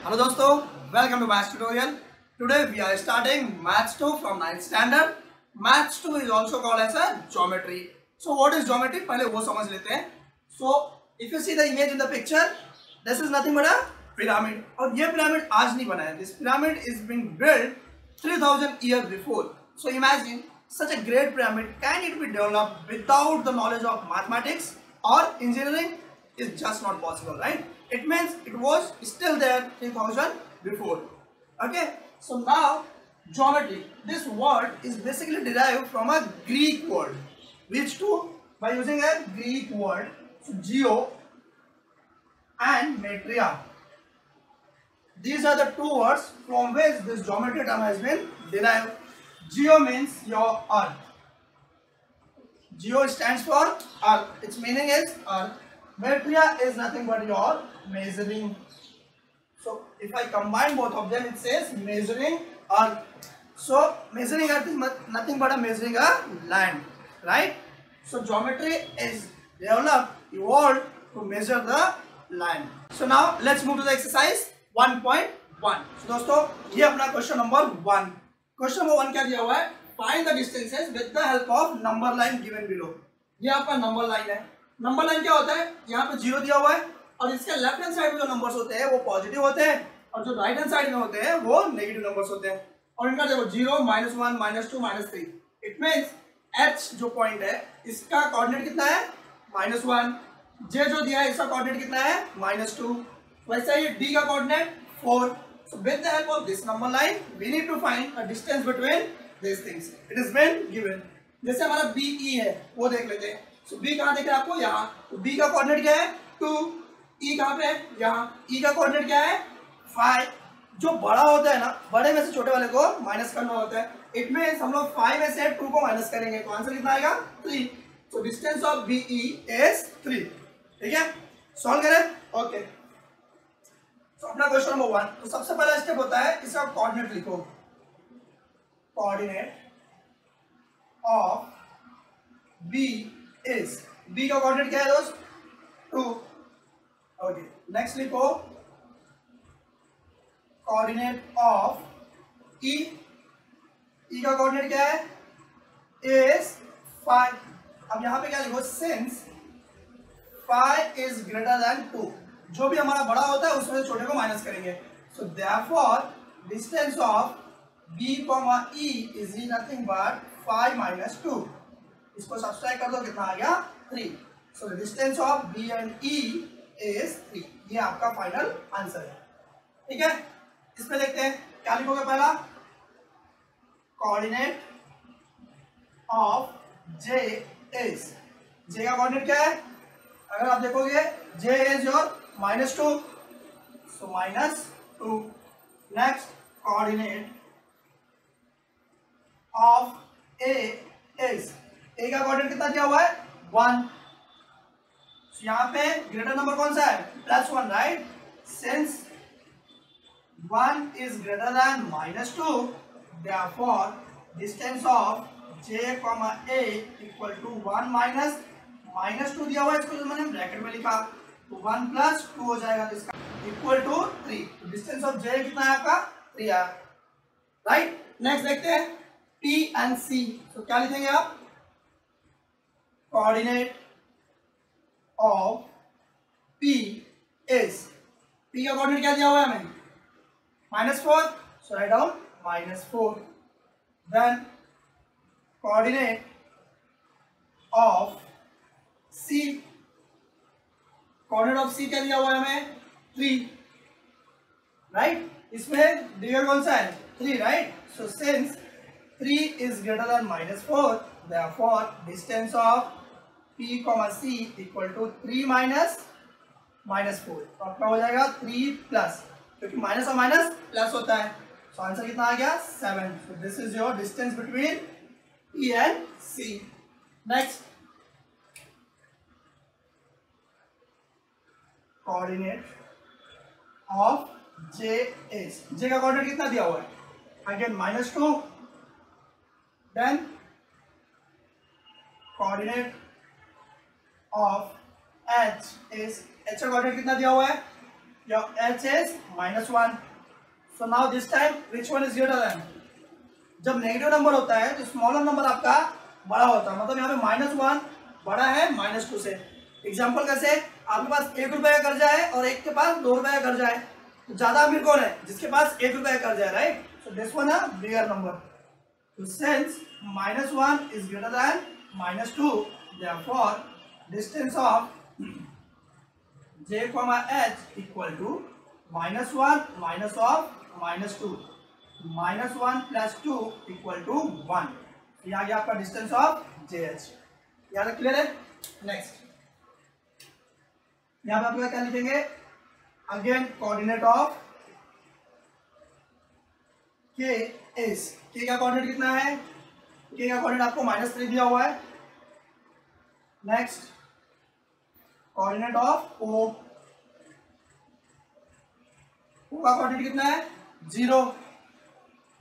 Hello दोस्तों, welcome to Maths Tutorial. Today we are starting Maths 2 from 9th standard. Maths 2 is also called as a geometry. So what is geometry? पहले वो समझ लेते हैं. So if you see the image in the picture, this is nothing but a pyramid. और ये pyramid आज नहीं बना है. This pyramid is being built 3000 years before. So imagine such a great pyramid, can it be developed without the knowledge of mathematics or engineering? Is just not possible, right? It means it was still there 3000 before. Okay, so now geometry, this word is basically derived from a Greek word, which too by using a Greek word, so geo and metria. These are the two words from which this geometry term has been derived. Geo means your earth. Geo stands for earth. Its meaning is earth. Metria is nothing but your measuring. So if I combine both of them, it says measuring earth. So measuring earth is nothing but a measuring a land, right? So geometry is developed, evolved to measure the land. So now let's move to the exercise 1.1. So दोस्तों ये अपना question number 1. Question number 1 क्या दिया हुआ है? Find the distances with the help of number line given below. ये आपका number line है. नंबर लाइन क्या होता है? यहाँ पे 0 दिया हुआ है और इसके लेफ्ट हैंड साइड में जो नंबर्स होते हैं वो पॉजिटिव होते हैं और जो राइट हैंड साइड में होते हैं वो नेगेटिव नंबर्स होते हैं. और इनका देखो 0, -1, -2, -3. इट मींस h जो पॉइंट है इसका कोऑर्डिनेट कितना है? -1. j जो दिया है इसका कोऑर्डिनेट कितना है? -2. वैसे ही d का coordinate 4. So with the help of this number line we need to find a distance between these things. It is been given. जैसे हमारा BE है वो देख लेते हैं. So B कहाँ दिख रहा है आपको? यहाँ. तो B का कोऑर्डिनेट क्या है? 2. E कहाँ पे है? यहाँ. E का कोऑर्डिनेट क्या है? 5. जो बड़ा होता है ना, बड़े में से छोटे वाले को माइनस करना होता है. इट मींस हम लोग 5 में से 2 को माइनस करेंगे तो आंसर कितना आएगा? 3. So distance of BE is 3. ठीक है, सॉल्व करें. ओके, तो अपना क्वेश्चन नंबर 1. तो सबसे पहला स्टेप होता है इसका कोऑर्डिनेट लिखो. Coordinate of B is, B का कोऑर्डिनेट क्या है दोस्त? 2. ओके, नेक्स्ट लिखो कोऑर्डिनेट ऑफ E. E का कोऑर्डिनेट क्या है? is 5. अब यहाँ पे क्या लिखो? Since 5 is greater than 2. जो भी हमारा बड़ा होता है उसमें से छोटे को माइनस करेंगे. So therefore distance of B, E is nothing but 5 - 2. इसको सब्सट्रैक्ट कर दो, कितना आ गया? 3. So the distance of B and E is 3. ये आपका फाइनल आंसर है. ठीक है, इसमें देखते हैं क्या लिखोगे. पहला coordinate of J is, J का कोऑर्डिनेट क्या है? अगर आप देखोगे J is your -2, so -2. Next coordinate of A is, A का कोऑर्डिनेट कितना दिया हुआ है? 1. यहाँ पे ग्रेटर नंबर कौन सा है? +1, right? Since 1 is greater than -2, therefore distance of J, A equal to 1 minus -2 दिया हुआ है, इसको मैंने ब्रैकेट में लिखा तो 1 + 2 हो जाएगा, तो इसका इक्वल टू 3. तो डिस्टेंस ऑफ J कितना है आपका? 3 है, राइट? नेक्स्ट देखते हैं P and C. तो क्या लिखेंगे आप? Coordinate of P is, P का कोऑर्डिनेट क्या दिया हुआ है हमें? -4. So write down -4. Then coordinate of C, coordinate of C क्या दिया हुआ है हमें? 3, राइट? इसमें डिवाइड कौन सा है? 3, right? So since 3 is greater than -4, therefore distance of P, C equal to 3 minus -4. तो आपका हो जाएगा 3 प्लस, क्योंकि माइनस और माइनस प्लस होता है. तो आंसर कितना आ गया? 7. So this is your distance between P and C. Next, coordinate of J is, J का कोऑर्डिनेट कितना दिया हुआ है? Again -2. Then coordinate of H is, H का कोऑर्डिनेट कितना दिया हुआ है? your h is -1. So now this time which one is greater than? जब नेगेटिव नंबर होता है तो स्मॉलर नंबर आपका बड़ा होता है, मतलब यहाँ पे -1 बड़ा है -2 से। एग्जाम्पल कैसे, आपके पास 1 रुपए का कर्जा है और एक के पास 2 रुपए का कर्जा है, तो ज्यादा अमीर कौन है? जिसके पास 1 रुपए का कर्जा है, राइट? सो दिस वन है बिगर नंबर। तो since -1 is greater than -2, therefore distance of j, h equal to -1 minus of -2, -1 plus 2 equal to 1। ये आ गया आपका डिस्टेंस ऑफ JH। यहाँ तक क्लियर है? नेक्स्ट यहाँ पे आप क्या लिखेंगे? Again coordinate of K is, K का कोऑर्डिनेट कितना है? K का कोऑर्डिनेट आपको -3 दिया हुआ है। Next coordinate of O, O का कोऑर्डिनेट कितना है? 0,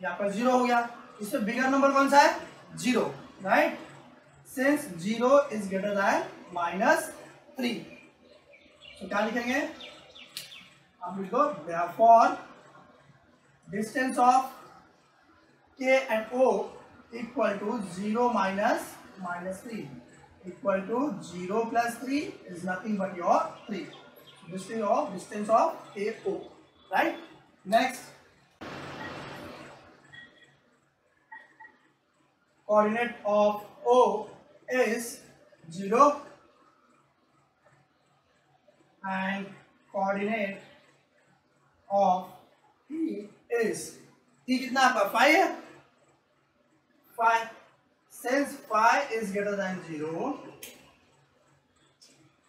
यहाँ पर 0 हो गया। इससे बिगर नंबर कौन सा है? 0, right? Since 0 is greater than -3, तो क्या लिखेंगे? आप लिखो therefore distance of K and O equal to 0 minus -3 equal to 0 plus 3 is nothing but your 3. This is your distance of KO, right? Next, coordinate of O is 0 and coordinate of P is, P कितना आपका 5 है? 5, since 5 is greater than 0,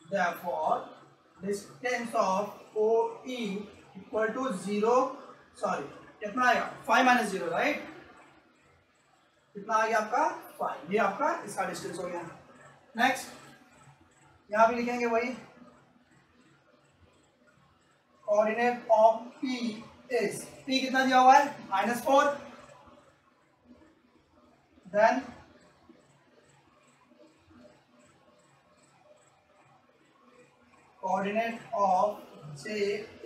therefore distance of OE equal to 0, sorry कितना आएगा? 5 minus 0, right? कितना आ गया आपका? 5। ये आपका इसका डिस्टेंस हो गया। नेक्स्ट यहाँ भी लिखेंगे वही, coordinate of P is, P कितना दिया हुआ है? -4, then coordinate of J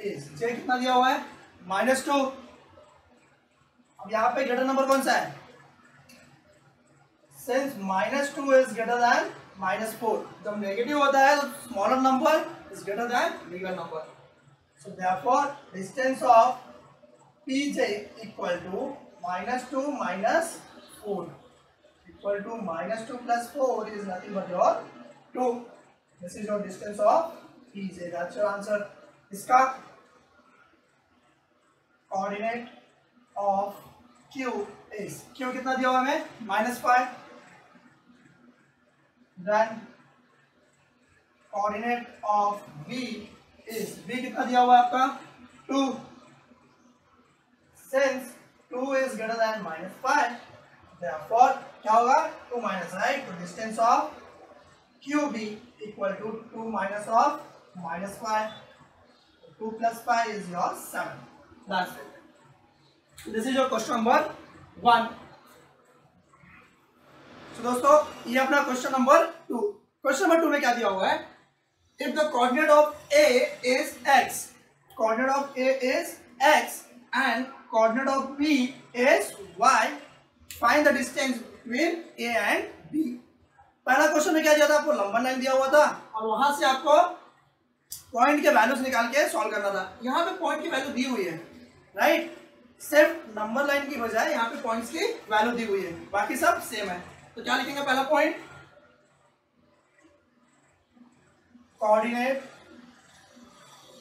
is, J कितना दिया हुआ है? -2। अब यहाँ पे ग्रेटर नंबर कौन सा है? Since -2 is greater than -4, जब नेगेटिव होता है तो smaller number is greater than bigger number. So therefore distance of PJ equal to -2 minus 4 equal to -2 plus 4 is nothing but your 2. This is your distance of PJ. That's your answer. इसका coordinate of Q is, Q कितना दिया हुआ हमें? -5, then coordinate of V is, V कितना दिया हुआ है आपका? 2, since 2 is greater than -5, therefore क्या होगा? 2 minus, right? तो distance of QB equal to 2 minus of -5, 2 plus 5 is your 7. That's it. So this is your question number 1. तो दोस्तों ये अपना क्वेश्चन नंबर 2। क्वेश्चन नंबर 2 में क्या दिया हुआ है? If the coordinate of A is x, coordinate of A is x and coordinate of B is y, find the distance between A and B। पहला क्वेश्चन में क्या दिया था आपको? लंबन लाइन दिया हुआ था और वहां से आपको पॉइंट के वैल्यूज निकाल के सॉल्व करना था। यहाँ पे पॉइंट की वैल्यू दी हुई है, राइट? सिर्फ नंबर लाइन की बजाय यहाँ पे पॉइंट्स की वैल्यू दी हुई है, बाकी सब सेम है। तो क्या लिखेंगे? पहला point coordinate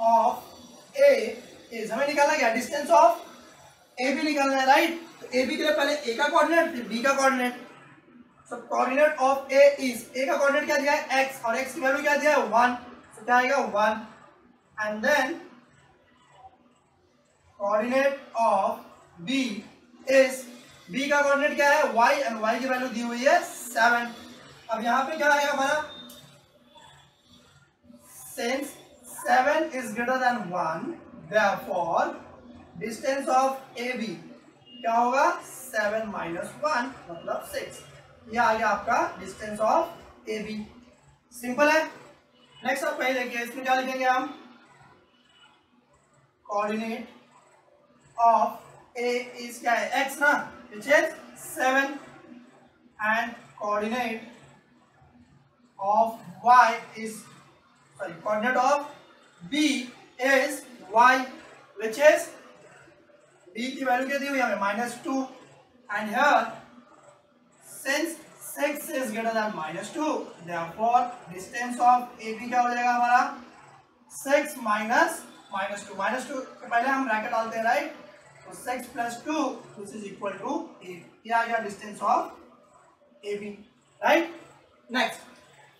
of A is, हमें निकालना क्या? डिस्टेंस ऑफ ए बी निकालना है, राइट? तो ए बी के लिए पहले ए का कोऑर्डिनेट फिर बी का coordinate. So coordinate of A is, A का कोऑर्डिनेट क्या दिया है? एक्स, और एक्स की वैल्यू क्या दिया है? 1, तो क्या आएगा? 1। And then coordinate of B is, B का कोऑर्डिनेट क्या है? y, एंड y की वैल्यू दी हुई है 7। अब यहाँ पे क्या आएगा हमारा? Since 7 is greater than 1, therefore distance of AB क्या होगा? 7 minus 1 मतलब 6। ये आ गया आपका डिस्टेंस ऑफ AB। सिंपल है। नेक्स्ट आप पहले देखिए, इसमें क्या लिखेंगे हम? कोऑर्डिनेट ऑफ ए इज क्या है x ना, विच is 7 and coordinate of y is coordinate of b is y which is b की वैल्यू क्या दी हुई है हमें -2 and here since 6 is greater than -2 therefore distance of AB क्या हो जाएगा हमारा 6 minus -2 के पहले हम ब्रैकेट डालते हैं राइट, तो 6 + 2 which is equal to 8, ये आ गया distance of AB right. Next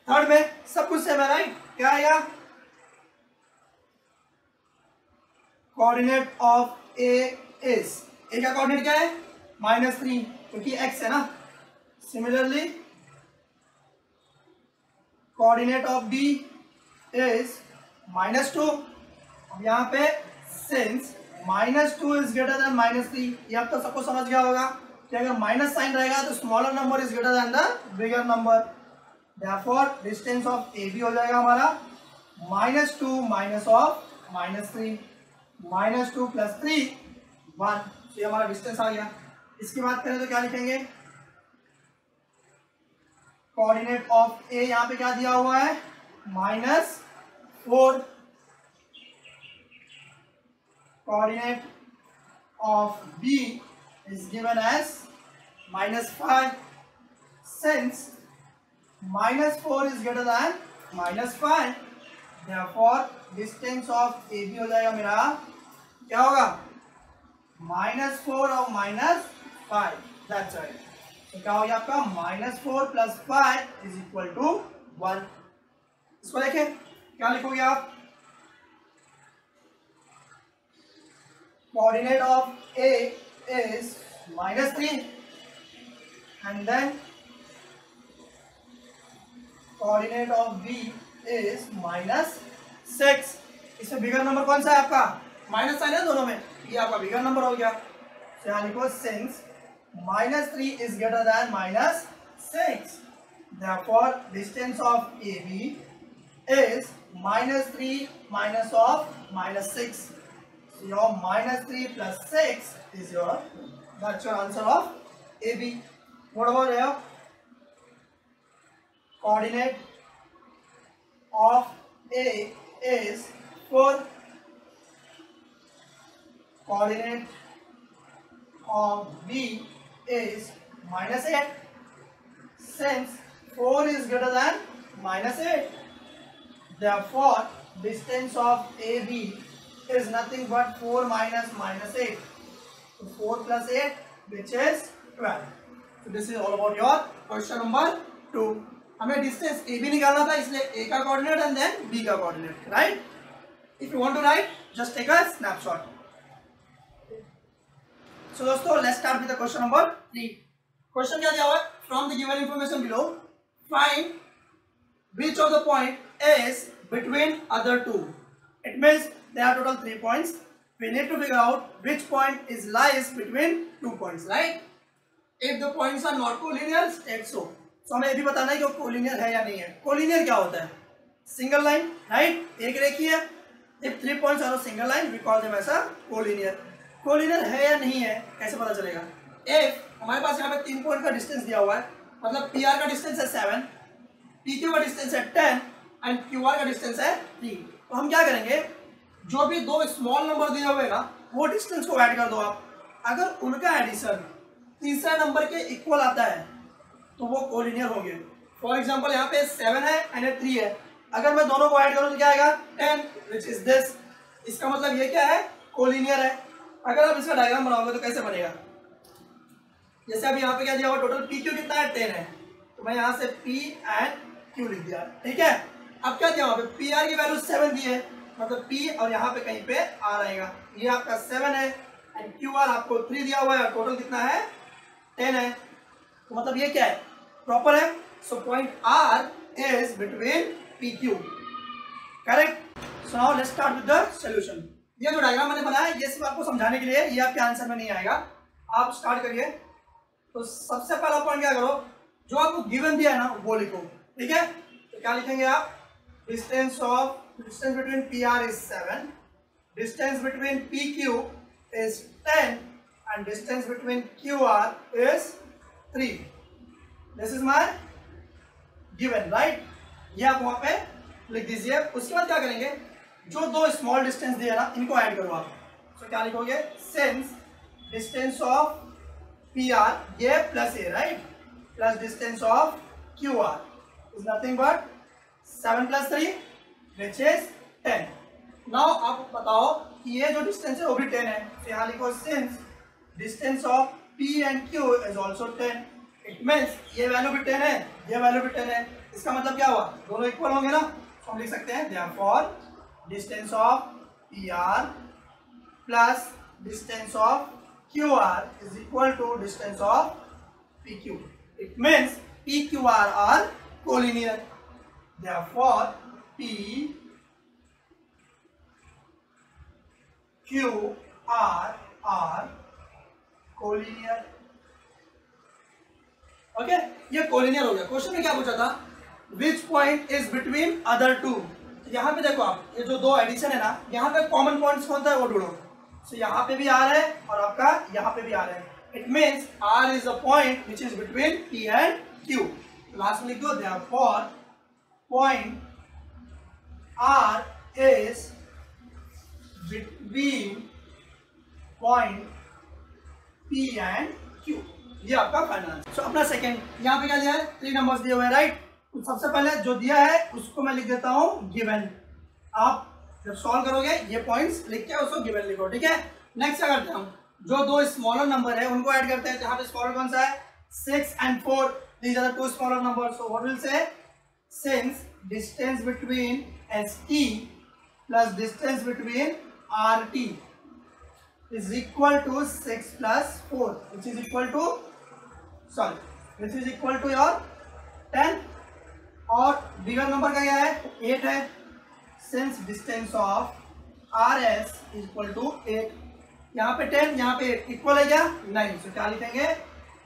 third में सब कुछ सेम है राइट, क्या आएगा coordinate of A is A का कोऑर्डिनेट क्या है -3 क्योंकि x है ना। Similarly coordinate of B is -2। अब यहाँ पे सिंस -2 is greater than -3, ये अब तो सबको समझ गया होगा कि अगर माइनस साइन रहेगा तो smaller number is greater than the bigger number, therefore distance of AB हो जाएगा हमारा -2 माइनस ऑफ -3, -2 + 3 1, ये हमारा डिस्टेंस आ गया। इसकी बात करें तो क्या लिखेंगे कोऑर्डिनेट ऑफ A यहाँ पे क्या दिया हुआ है -4, coordinate of B is given as -5 since -4 is greater than -5 therefore distance of AB हो जाएगा मेरा क्या होगा -4 और -5, that's right। तो क्या हो गया आपका -4 + 5 = 1। इसको देखें क्या लिखोगे आप coordinate of A is -3 and then coordinate of B is -6। इसमें बिगर नंबर कौन सा है आपका माइनस साइन है दोनों में, ये आपका बिगर नंबर हो गया। तो यहाँ लिखो since -3 is greater than -6 therefore distance of AB is -3 minus of -6, so your -3 + 6 is that's your answer of AB। What about here coordinate of A is 4, coordinate of B is -8 since 4 is greater than -8 therefore distance of AB is nothing but 4 minus -8, so 4 + 8 which is 12। so this is all about your question number 2। हमें distance AB निकालना था इसलिए A का coordinate and then B का coordinate write. If you want to write just take a snapshot. So दोस्तों let's start with the question number 3। Question क्या दिया हुआ है from the given information below find which of the point is between other two. It means there are total 3 points, we need to figure out which point is lies between 2 points right। if the points are not collinear state so हमें ये भी बताना है कि वो collinear है या नहीं है। कोलिनियर क्या होता है सिंगल लाइन राइट, एक रेखीय है। if 3 points are a single line we call them as a collinear। Collinear है या नहीं है कैसे पता चलेगा, if हमारे पास यहाँ पे 3 पॉइंट का डिस्टेंस दिया हुआ है मतलब PR का डिस्टेंस है 7, PQ का डिस्टेंस है 10 एंड QR का डिस्टेंस है 3, तो हम क्या करेंगे जो भी दो स्मॉल नंबर दिए हुए ना वो डिस्टेंस को ऐड कर दो आप, अगर उनका एडिशन तीसरे नंबर के इक्वल आता है तो वो कोलिनियर होंगे। फॉर एग्जांपल यहाँ पे 7 है एंड 3 है, अगर मैं दोनों को ऐड करूँ तो क्या आएगा 10 विच इज दिस, इसका मतलब ये क्या है कोलिनियर है। अगर आप इसका डायग्राम बनाओगे तो कैसे बनेगा, जैसे अभी यहाँ पे क्या दिया हुआ टोटल PQ कितना है 10 है, तो मैं यहाँ से P एंड Q लिख दिया ठीक है। अब क्या दिया वहाँ पे PR की वैल्यू 7 दी है मतलब P और यहाँ पे कहीं पे R आएगा, ये आपका 7 है एंड QR आपको 3 दिया हुआ है, टोटल कितना है 10 है, तो मतलब ये क्या है प्रॉपर है। So point R is between PQ correct. So now let's start with the solution. ये जो डायग्राम मैंने बनाया ये सिर्फ आपको समझाने के लिए, ये आपके आंसर में नहीं आएगा, आप स्टार्ट करिए। तो सबसे पहला पॉइंट क्या करो जो आपको गिवन दिया है ना वो लिखो ठीक है। तो क्या लिखेंगे आप distance between PR is 7 distance between PQ is 10 and distance between QR is 3. This is my given, right? ये आप वहां पे लिख दीजिए. उसके बाद क्या करेंगे, जो दो स्मॉल डिस्टेंस दिया ना इनको ऐड करो आप. तो क्या लिखोगे, सिंस डिस्टेंस ऑफ PR ये plus A, right, plus distance of QR is nothing but 7 plus 3 which is 10. Now आप बताओ कि ये जो डिस्टेंस है वो भी 10 है. तो यहाँ लिखो since distance of P and Q is also 10. It means ये वैल्यू भी 10 है, ये वैल्यू भी 10 है. इसका मतलब क्या हुआ, दोनों इक्वल होंगे ना. तो हम लिख सकते हैं therefore distance of PR plus distance of QR is equal to distance of PQ. It means PQR are collinear. Therefore, PQR are collinear. Okay, ये कोलिनियर हो गया. क्वेश्चन में क्या पूछा था, which point is between other two. यहाँ पे देखो आप, ये जो दो एडिशन है ना, यहाँ पे कॉमन पॉइंट्स कौन सा है वो ढूंढो. सो यहाँ पे भी आर है और आपका यहाँ पे भी आर है. It means R is a point which is between P and Q. Last में लिख दो therefore point R is between point P and Q. ये आपका फाइनल आंसर. सो अपना सेकंड, यहाँ पे क्या दिया है, 3 नंबर्स दिए हुए हैं, राइट. तो सबसे पहले जो दिया है उसको मैं लिख देता हूँ गिवन. आप जब सॉल्व करोगे ये पॉइंट्स लिख के उसको गिवन लिखो, ठीक है. नेक्स्ट क्या करते हैं हम, जो दो स्मॉलर नंबर है उनको ऐड करते हैं. जहाँ पे स्मॉलर कौन सा है, 6 and 4. These are the two smaller numbers. So what will say, since distance between ST plus distance between RT is equal to 6 plus 4 which is equal to your 10. और बिगर नंबर का क्या है, 8 है. Since distance of RS is equal to 8. यहाँ पे 10, यहाँ पे 8 equal है क्या, नहीं. तो क्या लिखेंगे,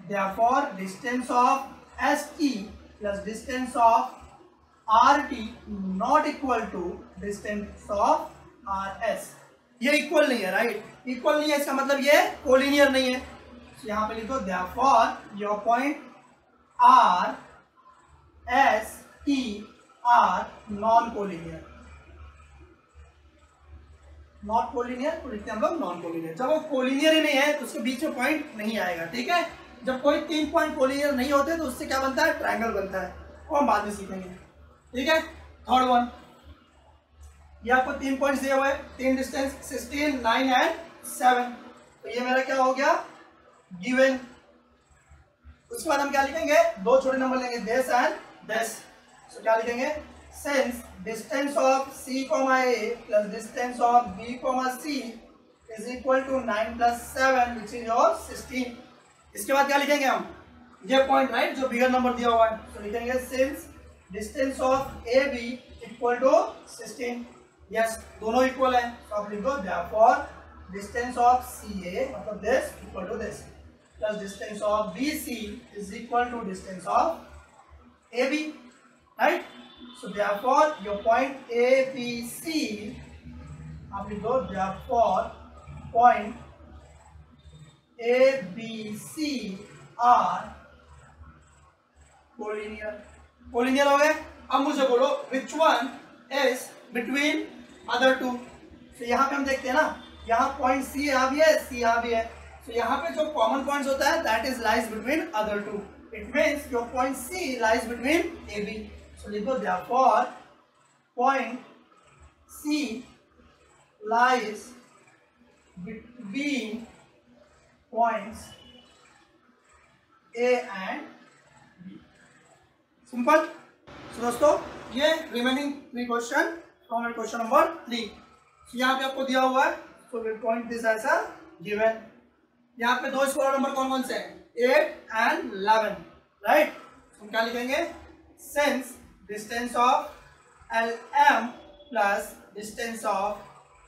therefore distance of ST plus distance of RT not equal to distance of RS. ये इक्वल नहीं है, राइट. इक्वल नहीं है इसका मतलब ये कोलिनियर नहीं है. तो यहाँ पे लिखो therefore your point R S T are non collinear. Not collinear तो लिखते हैं हम लोग नॉन कोलिनियर. जब वो कोलिनियर ही नहीं है तो उसके बीच में पॉइंट नहीं आएगा, ठीक है. जब कोई 3 पॉइंट कोलिनियर नहीं होते तो उससे क्या बनता है, ट्रायंगल बनता है. वो हम बाद में सीखेंगे, ठीक है. थर्ड वन, ये आपको 3 पॉइंट्स दिए हुए हैं, 3 डिस्टेंस 16, 9 एंड 7. तो ये मेरा क्या हो गया, गिवन. उसके बाद हम क्या लिखेंगे, दो छोटे नंबर लेंगे, दिस एंड दिस. सो क्या लिखेंगे, since distance of C, A plus distance of B, C is equal to 9 plus 7 which is your 16. इसके बाद क्या लिखेंगे हम, ये पॉइंट, राइट, जो बिगर नंबर दिया हुआ है. तो लिखेंगे since distance of AB equal to 16. Yes, दोनों इक्वल है. तो आप लिखो देयरफॉर डिस्टेंस ऑफ CA मतलब this equal to this plus distance of BC is equal to distance of AB, right. So therefore your point ABC, आप लिखो therefore point ABC are collinear. collinear हो गए. अब मुझे बोलो which one is between other two. तो यहाँ पे हम देखते हैं ना, यहाँ पॉइंट C यहाँ भी है, C यहाँ भी है. तो यहाँ पे जो कॉमन पॉइंट्स होता है that is lies between other two. It means your point C lies between AB. So लिखो therefore point C lies between points A and B. Simple. So दोस्तों ये remaining 3 question from question number 3. So यहाँ पे आपको दिया हुआ है, so we point this as a given. यहाँ पे दो स्मॉलर नंबर कौन कौन से हैं, 8 and 11, right. हम क्या लिखेंगे, since distance of LM plus distance of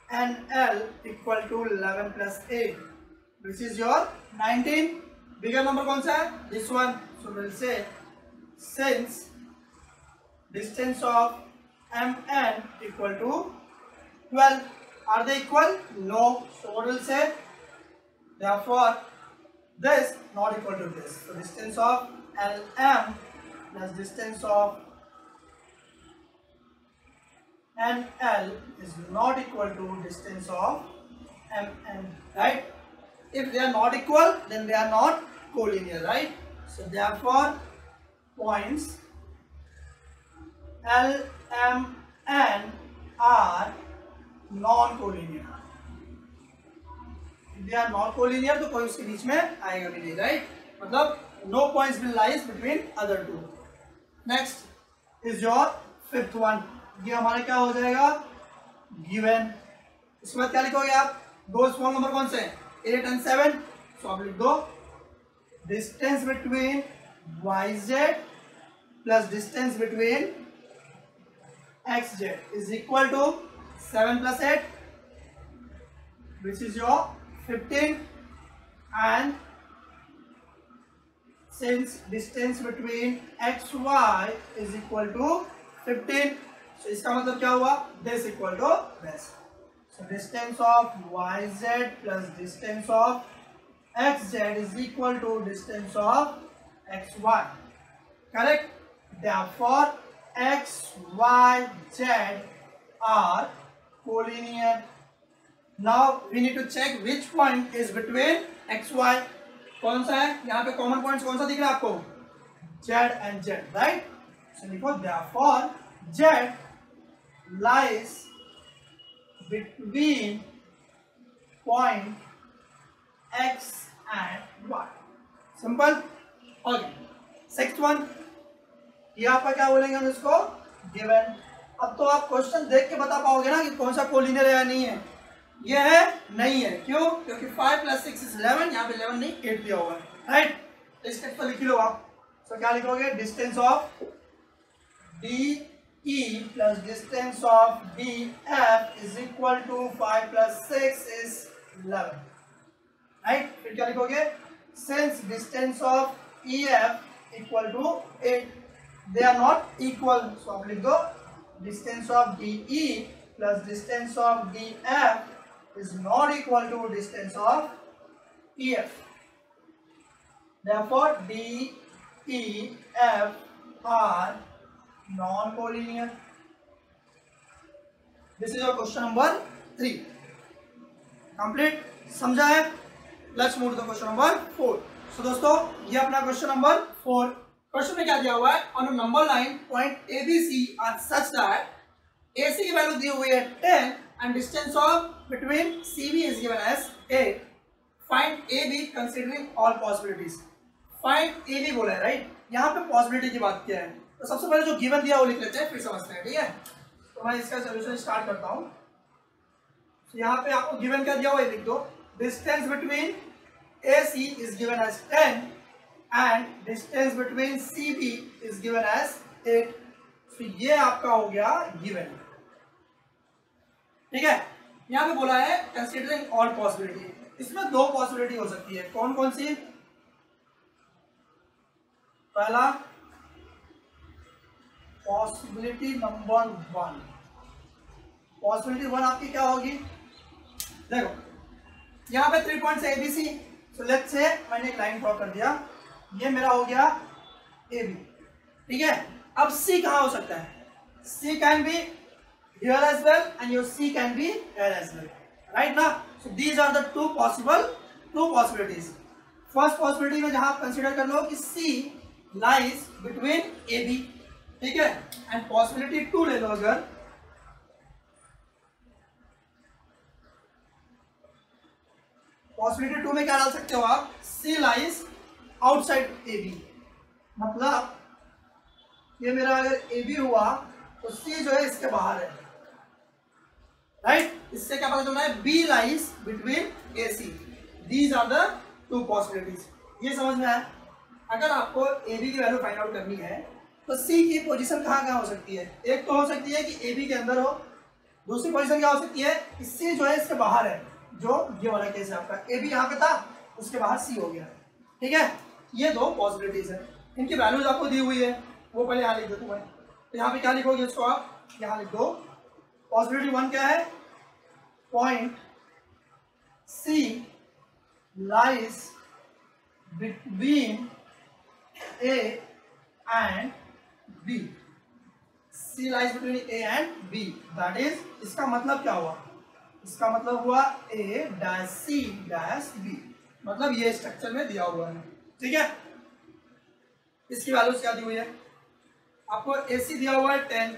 NL equal to 11 plus 8 which is your 19. bigger number कौन सा है, this one. So we'll say since distance of MN equal to 12. Are they equal? No. So what will say? Therefore, this not equal to this. So distance of LM plus distance of NL is not equal to distance of MN, right? If they are not equal, then they are not collinear, right? So therefore, points L, M, N are non-collinear. If they are not collinear, तो कोई उसके बीच में आएगा भी नहीं, right? मतलब no points will lies between other two. Next is your fifth one. ये हमारा क्या हो जाएगा? Given. इसके बाद क्या लिखोगे आप? दो स्मॉल नंबर कौन से हैं? 8 and 7. So आप लिख दो distance between YZ plus distance between XZ is equal to 7 plus 8, which is your 15, and since distance between XY is equal to 15, so इसका मतलब क्या हुआ? This equal to this. So distance of YZ plus distance of XZ is equal to distance of XY. Correct? Therefore, X, Y, Z are collinear. Now we need to check which point is between X, Y. कौन सा है? यहाँ पे common points कौन सा दिख रहा है आपको? Z and Z, right? So लिखो therefore Z lies between point X and Y. Simple. Okay. Sixth one. ये आपका क्या बोलेंगे हम इसको? Given. अब तो आप क्वेश्चन देख के बता पाओगे ना कि कौन सा कोलिनियर है या नहीं है. ये है नहीं है. क्यों? क्योंकि 5 + 6 is 11. यहाँ पे 11 नहीं 8 दिया हुआ है. राइट? इस स्टेप पर लिख लो आप. तो क्या लिखोगे? Distance of DE plus distance of DF is equal to 5 + 6 is 11. Right? फिर क्या लिखोगे? Since distance of EF equal to 8, they are not equal. So आप लिख दो distance of DE plus distance of DF is not equal to distance of EF. Therefore, DEF are non-collinear. This is your question number 3. Complete? समझा है? Let's move to the question number 4. So दोस्तों, ये अपना question number 4. Question में क्या दिया हुआ है? On a number line, point ABC are such that AC की वैल्यू दी हुई है 10 and distance of between CB is given as 8. Find AB considering all possibilities. Find AB बोला है, right? यहाँ पे possibility की बात किया है. तो सबसे पहले जो given दिया वो लिख लेते हैं, फिर समझते हैं, ठीक है? तो मैं इसका सोल्यूशन स्टार्ट करता हूँ. तो यहाँ पे आपको given क्या दिया हुआ है लिख दो. Distance between AC is given as 10 and distance between CB is given as 8. तो ये आपका हो गया given. ठीक है? यहाँ पे बोला है considering all possibility. इसमें दो possibility हो सकती है. कौन कौन सी? पहला possibility number 1. possibility 1 आपकी क्या होगी? देखो यहाँ पे 3 points ABC. So let's say मैंने एक लाइन ड्रॉ कर दिया. ये मेरा हो गया AB. ठीक है? अब C कहाँ हो सकता है? C can be here as well and your C can be here as well. Right now? So these are the two possibilities. First possibility में जहाँ आप कंसिडर कर लो कि C lies between AB. ठीक है? And possibility 2 ले लो अगर. possibility 2 में क्या डाल सकते हो आप? C lies outside AB. मतलब ये मेरा अगर AB हुआ तो C जो है इसके बाहर है. राइट? इससे क्या पता चलना है? B lies between AC. These are the two possibilities. ये समझ में आया? अगर आपको AB की वैल्यू फाइंड आउट करनी है तो C की पोजीशन कहाँ हो सकती है? एक तो हो सकती है कि AB के अंदर हो. दूसरी पोजीशन क्या हो सकती है? कि C जो है इसके बाहर है. जो ये वाला केस है आपका. AB यहाँ पे था, उसके बाहर C हो गया. ठीक है? ये दो पॉसिबिलिटीज है. इनकी वैल्यूज आपको दी हुई है, वो पहले यहाँ लिख दो तुम्हें. तो यहाँ पे क्या लिखोगे इसको आप? यहाँ लिख दो. पॉसिबिलिटी 1 क्या है? point C lies between A and B. C lies between A and B. That is, इसका मतलब क्या हुआ? इसका मतलब हुआ A dash C dash B. मतलब ये स्ट्रक्चर में दिया हुआ है, ठीक है। इसकी वैल्यूज क्या दी हुई है? आपको AC दिया हुआ है 10,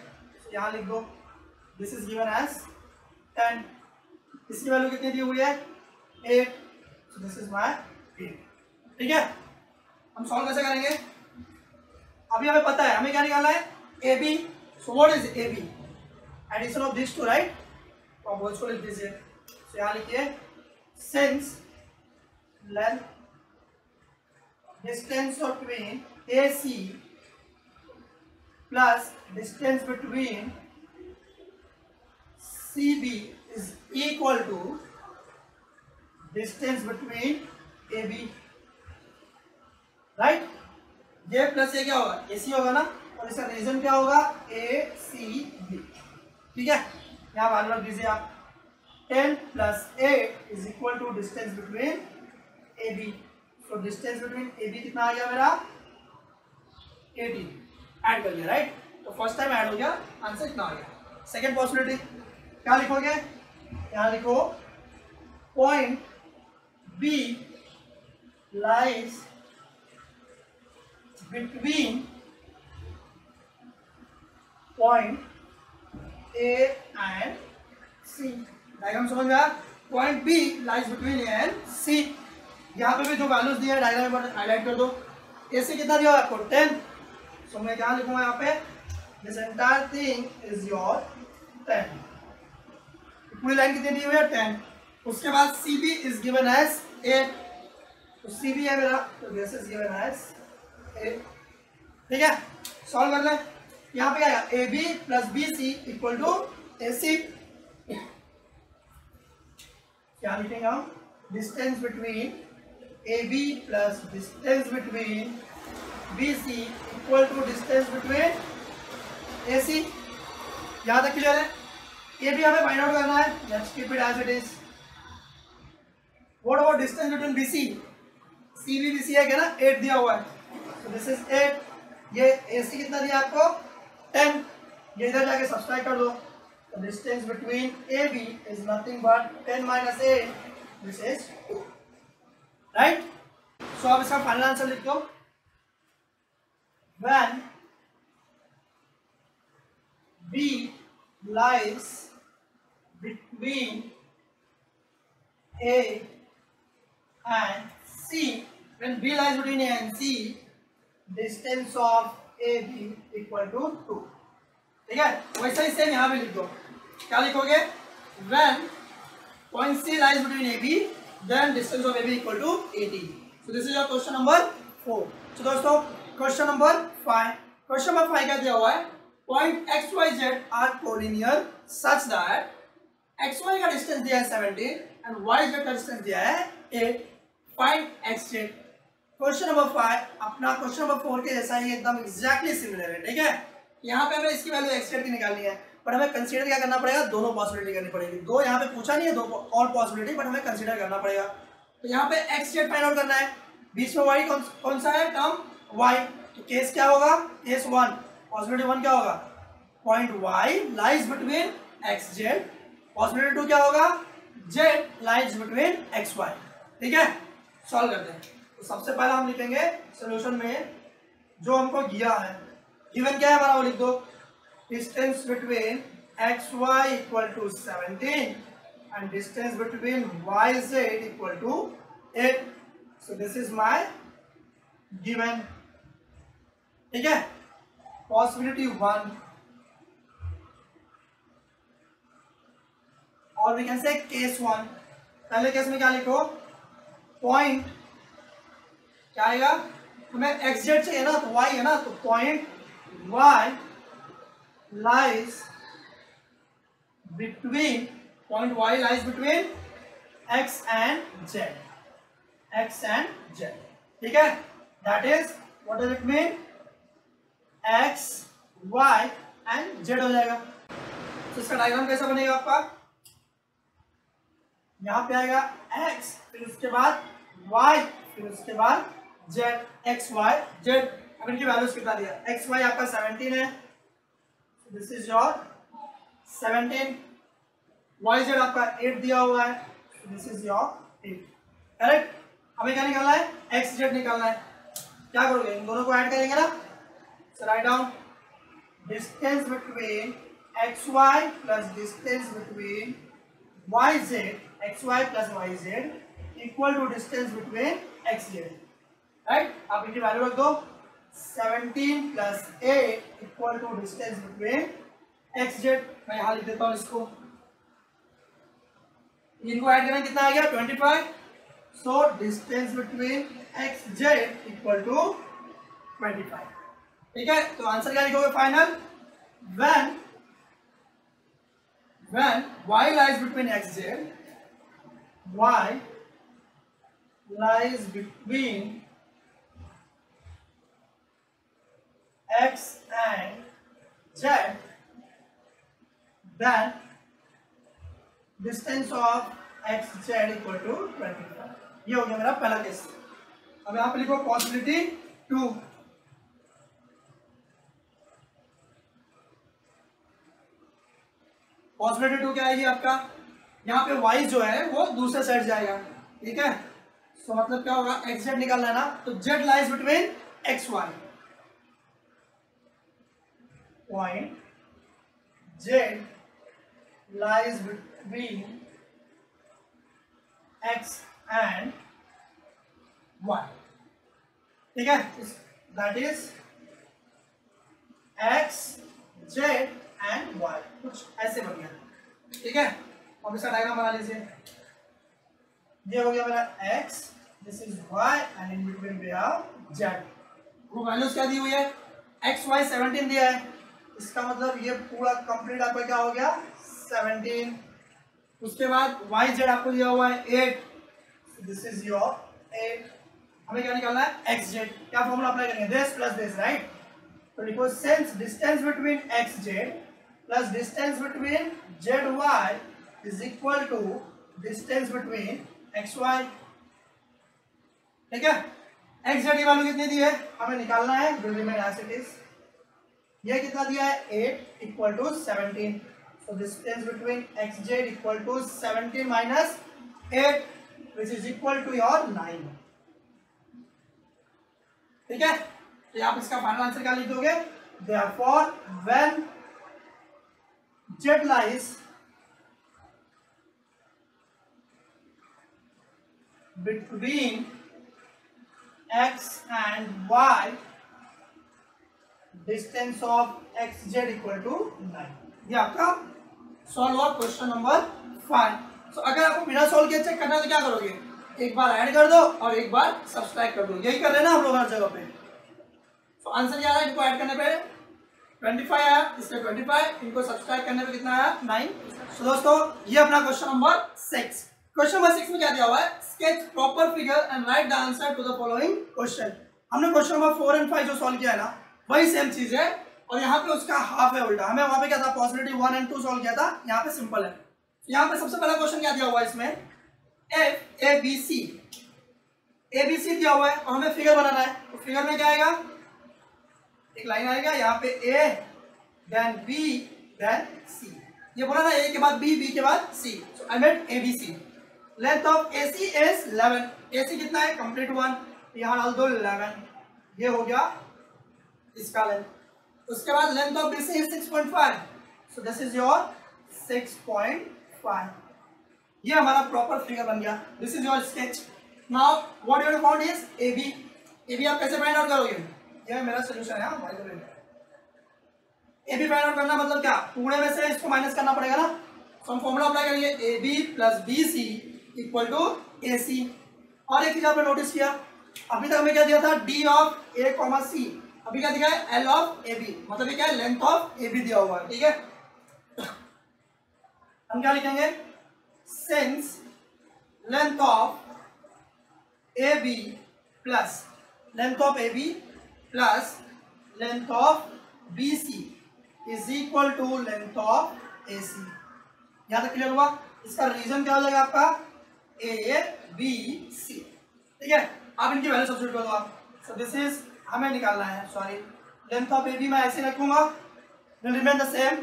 यहाँ लिख दो, दिस इज गिवन एज 10। इसकी वैल्यू कितनी दी हुई है? 8, so दिस इज माय 8, ठीक है। हम सॉल्व कैसे करेंगे? अभी हमें पता है हमें क्या निकालना है, AB। So what is AB? Addition of this two, right. तो आप इसको लिख दीजिए, तो यहाँ लिखिए since length distance between AC plus distance between CB is equal to distance between AB, right. ये प्लस ये क्या होगा? AC होगा ना, और इसका रीजन क्या होगा? ACB, ठीक है। यहाँ वैल्यू रख दीजिए आप, 10 plus 8 is equal to distance between AB। तो डिस्टेंस बिटवीन AB कितना आ गया मेरा? 18। ऐड कर लिया, राइट। तो फर्स्ट टाइम ऐड हो गया, आंसर इतना आ गया। सेकेंड पॉसिबिलिटी क्या लिखोगे? यहाँ लिखो point B lies between point A and C। Diagram समझ में आया? Point B lies between A and C। यहाँ पे भी जो वैल्यूज दिए हैं डायग्राम में हाईलाइट कर दो। AC कितना दिया है आपको? 10। सो मैं क्या लिखूंगा यहाँ पे? This entire thing is your 10। पूरी लाइन कितनी दी हुई है? 10। उसके बाद CB इज गिवन एज 8, तो CB है मेरा, तो दिस इज गिवन एज 8, ठीक है। सॉल्व कर ले। यहाँ पे क्या आएगा? AB plus BC equal to AC। क्या लिखेंगे हम? Distance between AB plus distance between BC equal to distance between AC। यहाँ तक क्लियर है? ये भी हमें फाइंड आउट करना है, let's keep it as it is. What about distance between BC? CB BC है क्या ना, 8 दिया हुआ है, तो दिस इज 8। ये AC कितना दिया आपको? 10। ये इधर जाके सब्सट्रैक्ट कर दो, तो distance between AB is nothing but 10 minus 8, this is 2, right. So अब इसका फाइनल आंसर लिख दो। When B lies between A and C, when B lies between A and C, distance of AB equal to 2, ठीक है। वैसे ही same यहाँ भी लिख दो। क्या लिखोगे? When point C lies between AB, then distance of AB equal to 80। So this is your question number 4। So दोस्तों क्वेश्चन नंबर 5, क्वेश्चन नंबर 5 क्या दिया हुआ है? Point X Y Z are collinear such that X Y का distance दिया है 17 and Y Z का distance दिया है 8। Find X Z. Question number 5 अपना क्वेश्चन नंबर 4 के जैसा ही एकदम एग्जैक्टली सिमिलर है, ठीक है। यहाँ पे हमें इसकी वैल्यू एक्स जेड की निकालनी है, पर हमें कंसीडर क्या करना पड़ेगा? दोनों पॉसिबिलिटी करनी पड़ेगी। दो यहाँ पे पूछा नहीं है, दो और पॉसिबिलिटी, बट हमें कंसीडर करना पड़ेगा। तो यहाँ पे एक्स जेड फाइंड आउट करना है। बीच में वाई कौन सा है? Term Y. तो केस क्या होगा? केस 1, पॉसिबिलिटी 1 क्या होगा? Point y lies between X Z. Possibility 2 क्या होगा? z lies between X Y, ठीक है। सॉल्व करते हैं। तो सबसे पहले हम लिखेंगे सॉल्यूशन में जो हमको दिया है, गिवन क्या है हमारा वो लिख दो। Distance between X Y equal to 17 and distance between Y Z equal to 8। So this is my given, ठीक है। पॉसिबिलिटी 1 और वी कैन से केस 1। पहले केस में क्या लिखो? पॉइंट क्या आएगा? हमें एक्स जेड चाहिए ना, तो वाई है ना, तो point Y lies between, point Y lies between X and Z, X and Z, ठीक है। That is what does it mean? X Y and Z हो जाएगा। तो इसका डायग्राम कैसा बनेगा आपका? यहाँ पे आएगा x, फिर उसके बाद y, फिर उसके बाद z, x y z। अब इनकी वैल्यूज कितना दिया, x y आपका 17 है, this is your 17, y z आपका 8 दिया हुआ है, दिस इज योर 8, करेक्ट। हमें क्या निकालना है, x z निकालना है। क्या करोगे, इन दोनों को ऐड करेंगे ना, so write down distance between xy plus distance between yz, xy plus yz equal to distance between xz, right. आप इनकी वैल्यू रख दो, 17 plus 8 equal to distance between xz। मैं यहाँ लिख देता हूँ इसको, इनको ऐड करें कितना आ गया 25, so distance between xz equal to 25, ठीक है। तो आंसर क्या लिखोगे final, when y lies between xz, y lies between x and z, then distance of xz equal to 25। ये हो गया मेरा पहला केस। अब यहाँ पे लिखो पॉसिबिलिटी 2, पॉसिबिलिटी 2 क्या आएगी आपका, यहाँ पे y जो है वो दूसरे साइड जाएगा, ठीक है। सो मतलब क्या होगा, xz निकालना है ना, तो z lies between xy, point z lies between x and y, ठीक है। That is x z and y, कुछ ऐसे बन गया, ठीक है। अब इसका डायग्राम बना लीजिए, ये हो गया मेरा x, this is y and in between we have z। वो वैल्यूज क्या दी हुई है, x y 17 दिया है, इसका मतलब ये पूरा कंप्लीट आपका क्या हो गया 17। उसके बाद y z आपको दिया हुआ है 8, दिस इज योर 8। हमें क्या निकालना है x z, क्या फॉर्मूला अप्लाई करेंगे, दिस प्लस दिस, राइट। तो लिखो since distance between x z plus distance between z y is equal to distance between x y, ठीक है। x z की वैल्यू कितनी दी है हमें निकालना है, will remain as it is. ये कितना दिया है 8 equal to 17, so distance between xz equal to 17 minus 8 which is equal to your 9, ठीक है। तो आप इसका फाइनल आंसर क्या लिख दोगे, therefore when z lies between x and y, distance of xz equal to 9। ये आपका सॉल्व हुआ क्वेश्चन नंबर 5। सो अगर आपको बिना सॉल्व किए चेक करना है तो क्या करोगे, एक बार ऐड कर दो और एक बार सब्सट्रैक्ट कर दो, यही कर रहे हैं ना हम लोग हर जगह पे। सो आंसर क्या आया, इनको ऐड करने पे 25 आया, इससे 25, इनको सब्सट्रैक्ट करने पे कितना आया 9। सो दोस्तों ये अपना क्वेश्चन नंबर 6। क्वेश्चन नंबर 6 में क्या दिया हुआ है, sketch proper figure and write the answer to the following question. हमने क्वेश्चन नंबर 4 एंड 5 जो सॉल्व किया है ना, वही सेम चीज है, और यहाँ पे उसका हाफ है उल्टा। हमें वहां पे क्या था, पॉसिबिलिटी 1 एंड 2 सॉल्व किया था, यहाँ पे सिंपल है। यहाँ पे सबसे पहला क्वेश्चन क्या दिया हुआ है इसमें, F A B C, A B C दिया हुआ है और हमें फिगर बनाना है। तो फिगर में क्या आएगा, एक लाइन आएगा यहाँ पे ए देन बी देन सी, ये बोला ना ए के बाद बी, बी के बाद C, so I made A B C. Length of A C is 11, A C कितना है कंप्लीट 1, यहाँ डाल दो 11, ये हो गया इसका लेंथ। उसके बाद length of BC is 6.5, so this is your 6.5। ये हमारा प्रॉपर फिगर बन गया, this is your sketch। now what you have found is AB। AB आप कैसे फाइंड आउट करोगे, ये मेरा सॉल्यूशन है by the way. AB find out करना मतलब क्या, पूरे में से इसको माइनस करना पड़ेगा ना, तो हम फॉर्मूला अप्लाई करेंगे AB plus BC equal to AC। और एक चीज आपने नोटिस किया, अभी तक हमें क्या दिया था, D of A comma C, अभी क्या दिया है L ऑफ AB, मतलब ये क्या है लेंथ ऑफ AB दिया हुआ है, ठीक है। हम क्या लिखेंगे, since length of AB plus length of AB plus length of BC is equal to length of AC। यहां तक क्लियर हुआ। इसका रीजन क्या हो जाएगा आपका, ए बी सी, ठीक है। अब इनकी वैल्यू सब्स्टिट्यूट कर दो आप। सो दिस इज हमें निकालना है, sorry, length of A B मैं ऐसे रखूंगा, will remain the same,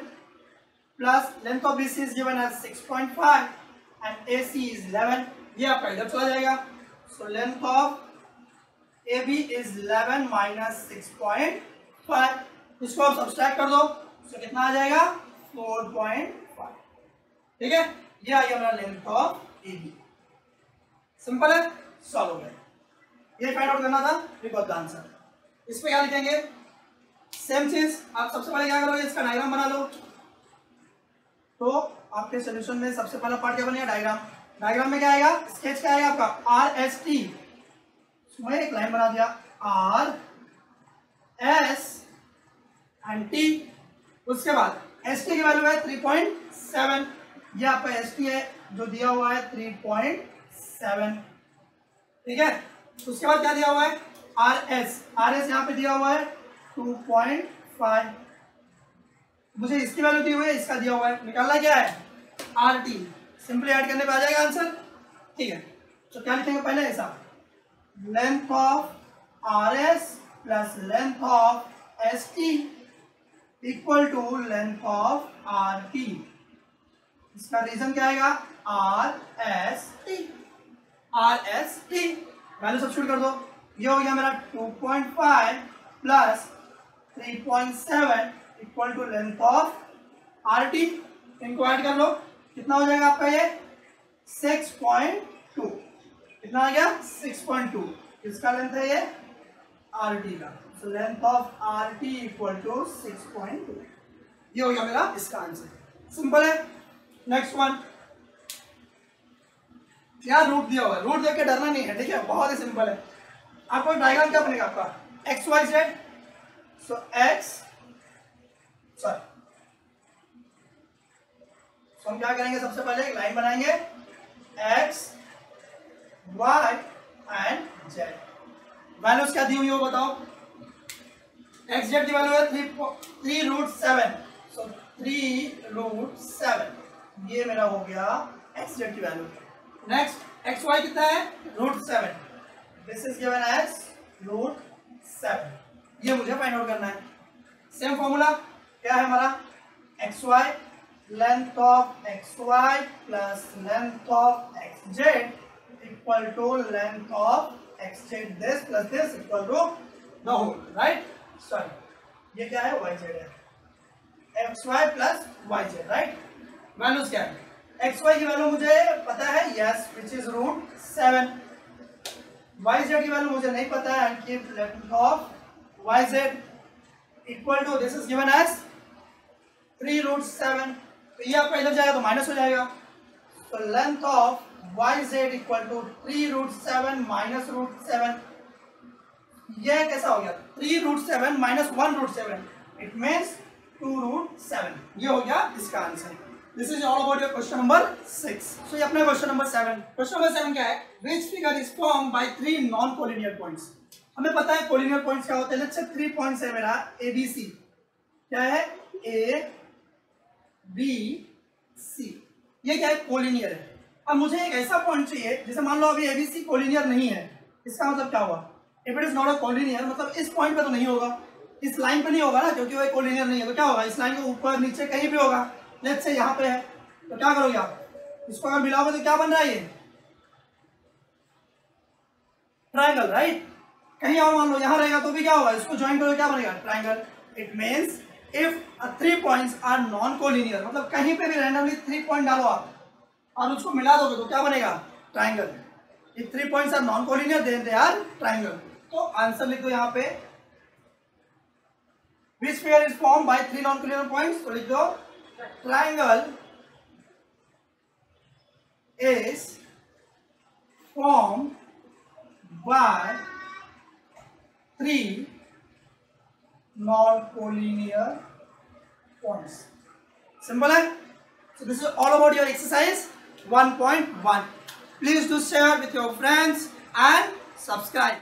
plus length of B C is given as 6.5 and A C is 11, ये आपका इधर चला जाएगा। So length of A B is 11 minus 6.5, इसको आप सब्सट्रैक्ट कर दो, तो कितना आ जाएगा 4.5, ठीक है। ये आ गया मेरा length of A B, simple है, सॉल्व हो गया। ये फाइंड आउट करना था, वी गॉट द आंसर। इस पे क्या लिखेंगे, सेम चीज, आप सबसे पहले क्या करोगे, इसका डायग्राम बना लो। तो आपके सॉल्यूशन में सबसे पहला पार्ट क्या बनेगा, डायग्राम। डायग्राम में क्या आएगा, स्केच क्या आएगा आपका, आर एस टी, उसमें एक लाइन बना दिया, आर एस एंड टी। उसके बाद एस टी की वैल्यू है 3.7, ये आपका एस टी है जो दिया हुआ है 3.7, ठीक है। उसके बाद क्या दिया हुआ है, आर एस यहाँ पे दिया हुआ है 2.5, मुझे इसकी वैल्यू दी हुई है, इसका दिया हुआ है, निकालना क्या है, आर टी, सिंपली ऐड करने पे आ जाएगा आंसर, ठीक है। तो क्या लिखेंगे पहले, ऐसा, length of R S plus length of S T equal to length of R T. इसका रीजन क्या आएगा, R S T, value substitute कर दो, ये हो गया मेरा 2.5 plus 3.7 equal to length of R T, इनको ऐड कर लो, कितना हो जाएगा आपका ये 6.2, कितना आ गया 6.2, किसका लेंथ है ये, आर टी का। So length of R T equal to 6.2, ये हो गया मेरा इसका आंसर, सिंपल है। नेक्स्ट वन, यहाँ रूट दिया हुआ है, रूट देख के डरना नहीं है, ठीक है, बहुत ही सिंपल है। आपको डायग्राम क्या बनेगा आपका, X Y Z, so X, sorry, तो हम क्या करेंगे, सबसे पहले एक लाइन बनाएंगे, X Y and Z. Values क्या दी हुई हो बताओ, एक्स जेड की वैल्यू है 3√7, सो 3√7, ये मेरा हो गया एक्स जेड की वैल्यू। नेक्स्ट एक्स वाई कितना है, √7, दिस इज गिवन एज √7, ये मुझे फाइंड आउट करना है। सेम फॉर्मूला क्या है हमारा, X Y, length of X Y plus length of X Z equal to length of X Z this plus this equal to the whole, right. Sorry, ये क्या है, वाई जेड है, X Y plus Y Z, right. Values क्या है, X Y की value मुझे पता है, yes, which is √7, Y Z की वैल्यू मुझे नहीं पता है, and keep length of Y Z equal to, this is given as 3√7, तो ये आपका इधर जाएगा तो माइनस हो जाएगा, तो length of Y Z equal to 3√7 minus √7, ये कैसा हो गया, 3√7 माइनस 1√7, इट मीन्स 2√7, ये हो गया इसका answer. This is all about your question number 6। सो ये अपना क्वेश्चन नंबर 7, क्वेश्चन नंबर 7 क्या है, विच figure is form by 3 non collinear points. हमें पता है कोलिनियर पॉइंट्स क्या होते हैं, लेट्स से 3 पॉइंट्स है मेरा ए बी सी, क्या है, ए बी सी, ये क्या है, कोलिनियर है। अब मुझे एक ऐसा पॉइंट चाहिए, जैसे मान लो अभी एबीसी कोलिनियर नहीं है, इसका मतलब क्या हुआ, if it is not a collinear, मतलब इस पॉइंट पे तो नहीं होगा, इस लाइन पे नहीं होगा ना, क्योंकि वो कोलिनियर नहीं है, तो क्या होगा, इस लाइन के ऊपर नीचे कहीं भी होगा। लेट्स से यहाँ पे है, तो क्या करोगे आप, इसको अगर मिलाओगे तो क्या बन रहा है, ये ट्राइंगल, राइट। कहीं और मान लो यहाँ रहेगा तो भी क्या होगा, इसको ज्वाइन करोगे क्या बनेगा, triangle. It means if 3 points are non collinear, मतलब कहीं पे भी रैंडमली 3 पॉइंट डालो आप और उसको मिला दोगे तो क्या बनेगा, triangle. If 3 points are non collinear then they are triangle. तो आंसर लिख दो यहाँ पे, which figure is form by 3 non collinear points, तो लिख दो triangle is form by 3 non-collinear points. Simple है? So this is all about your exercise 1.1. Please do share with your friends and subscribe.